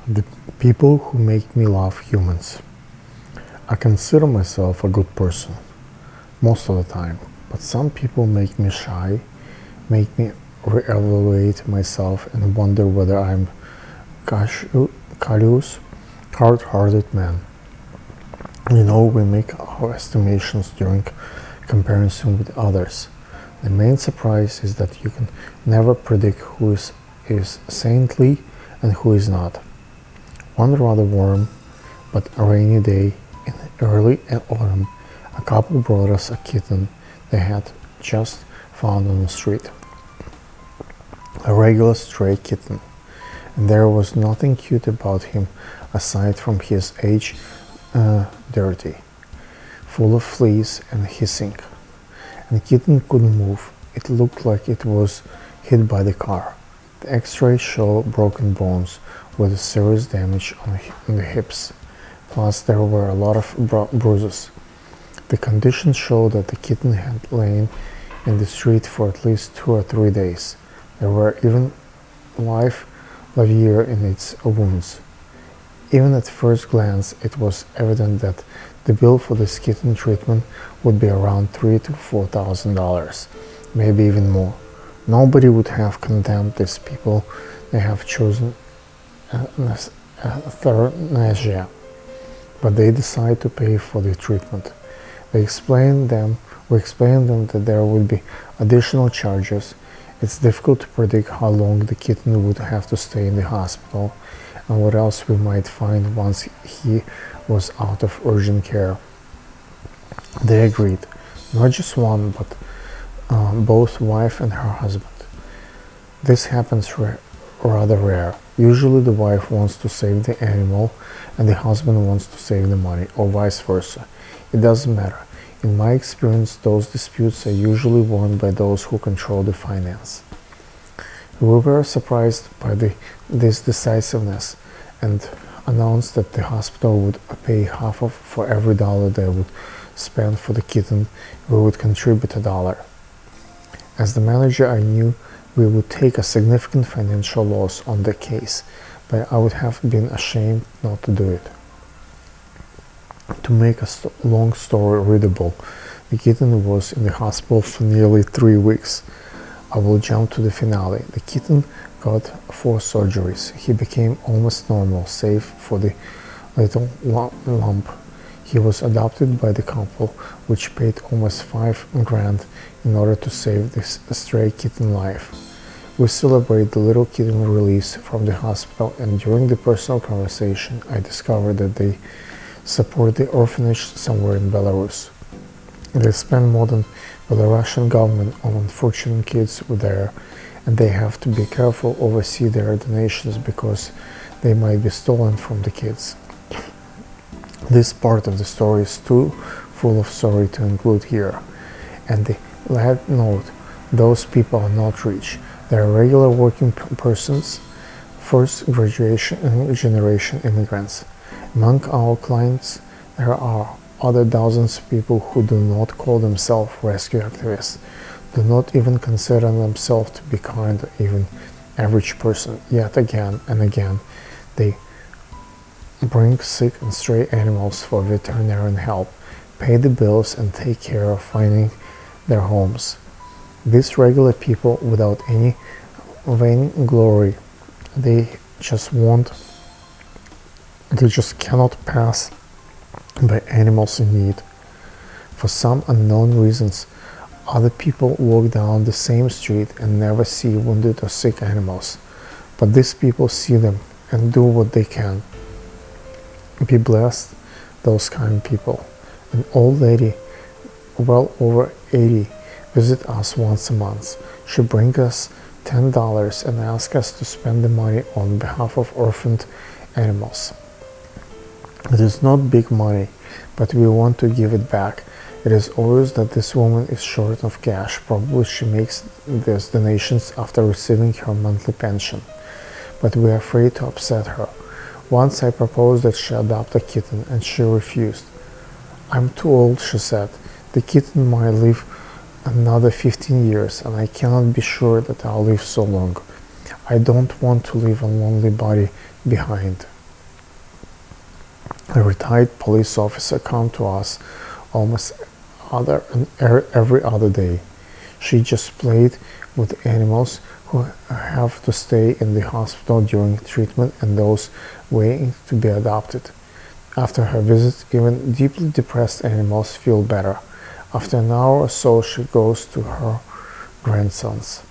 The people who make me love humans. I consider myself a good person most of the time, but some people make me shy, make me reevaluate myself and wonder whether I'm callous, hard-hearted man. We make our estimations during comparison with others. The main surprise is that you can never predict who is saintly and who is not. One rather warm but rainy day in early autumn, a couple brought us a kitten they had just found on the street. A regular stray kitten, and there was nothing cute about him aside from his age, dirty, full of fleas and hissing. And the kitten couldn't move. It looked like it was hit by the car. The X-rays show broken bones with serious damage on the hips. Plus, there were a lot of bruises. The conditions show that the kitten had lain in the street for at least 2 or 3 days. There were even larvae in its wounds. Even at first glance, it was evident that the bill for this kitten treatment would be around $3,000 to $4,000, maybe even more. Nobody would have condemned these people. They have chosen euthanasia, but they decide to pay for the treatment. We explained them that there would be additional charges. It's difficult to predict how long the kitten would have to stay in the hospital and what else we might find once he was out of urgent care. They agreed, not just one, but both wife and her husband. This happens rather rare. Usually the wife wants to save the animal and the husband wants to save the money, or vice versa. It doesn't matter. In my experience, those disputes are usually won by those who control the finance. We were surprised by this decisiveness and announced that the hospital would pay half of for every dollar they would spend for the kitten. We would contribute $1. As the manager, I knew we would take a significant financial loss on the case, but I would have been ashamed not to do it. To make a long story readable, the kitten was in the hospital for nearly 3 weeks. I will jump to the finale. The kitten got 4 surgeries. He became almost normal, save for the little lump. He was adopted by the couple, which paid almost $5,000 in order to save this stray kitten life. We celebrate the little kitten release from the hospital, and during the personal conversation, I discovered that they support the orphanage somewhere in Belarus. They spend more than Belarusian government on unfortunate kids there, and they have to be careful oversee their donations because they might be stolen from the kids. This part of the story is too full of story to include here. And the last note, those people are not rich. They are regular working persons, first generation immigrants. Among our clients, there are other dozens of people who do not call themselves rescue activists, do not even consider themselves to be kind or even average person. Yet again and again, they bring sick and stray animals for veterinary help, pay the bills, and take care of finding their homes. These regular people without any vainglory, they just cannot pass by animals in need. For some unknown reasons, other people walk down the same street and never see wounded or sick animals, but these people see them and do what they can. Be blessed, those kind people. An old lady, well over 80, visits us once a month. She brings us $10 and asks us to spend the money on behalf of orphaned animals. It is not big money, but we want to give it back. It is obvious that this woman is short of cash. Probably she makes these donations after receiving her monthly pension, but we are afraid to upset her. Once I proposed that she adopt a kitten, and she refused. "I'm too old," she said. "The kitten might live another 15 years, and I cannot be sure that I'll live so long. I don't want to leave a lonely body behind." A retired police officer comes to us almost every other day. She just played with animals who have to stay in the hospital during treatment and those waiting to be adopted. After her visit, even deeply depressed animals feel better. After an hour or so, she goes to her grandsons.